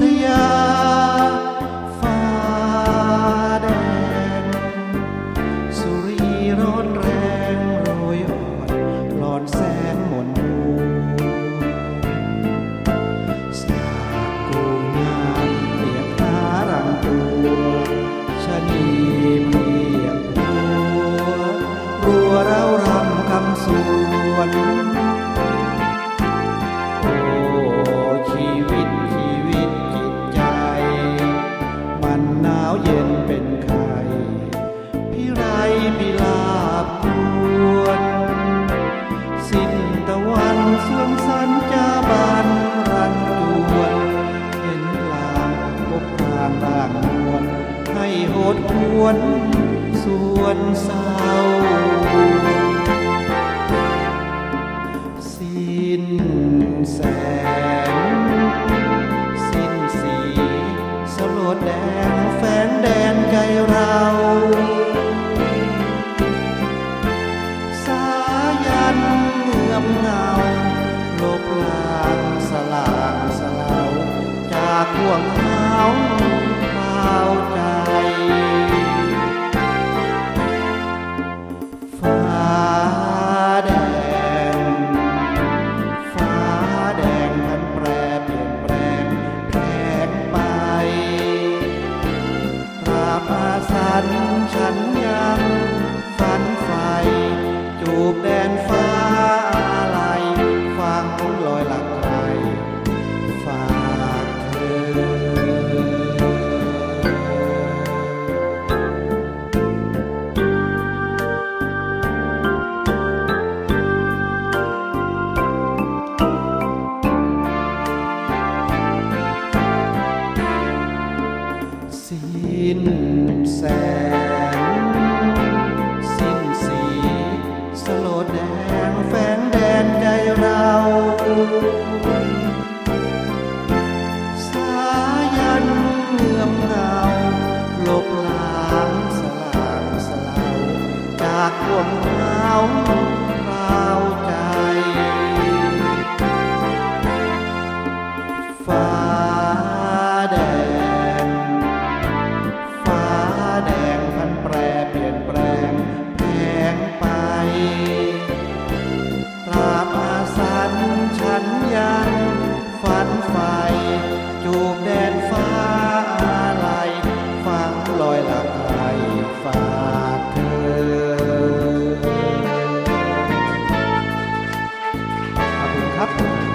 ทยาฟ้าแดงสุรีร้อนแรงโรยอ่อนหลอนแสงหม่นมัวสากูงามเปียกหารังตัวชะนีเพียกรัวเรารำคำสวนหนาวเย็นเป็นไข่พี่ไรพี่ลาบพวนสิ้นตะวันสวงสันจาบานรันจวนเห็นลางพบพรางร่างนวลให้โหดหวนส่วนเศร้าสิ้นแสงสิ้นสีสลดแดงแฟนแดนใจเราสายันเงื่อมเงาลบลางสลางสลาวจากห่วงเหงาเฝ้าใจฟ้าแดงฟ้าแดงมันแปรเปลี่ยนแปลงแพงไปตราบอาสันฉันยังฝันใฝ่จูบแดนฟ้าอะไรฟังลอยหลักใครฝากเธอสิ้นแสงสิ้นสีสโลดแดงแฝงแดนใจเราสายันเงื่อมเงาลบล้างสลางสลาวจากห่วงเหงาเฝ้าใจฟ้าแดงฟ้าแดงพันแปรเปลี่ยนแปลงแพงไปตราบอาสันฉันยังฝันใฝ่จูบแดนฟ้าอะไรฟังลอยหลับไหลฝากเธอขอบคุณครับ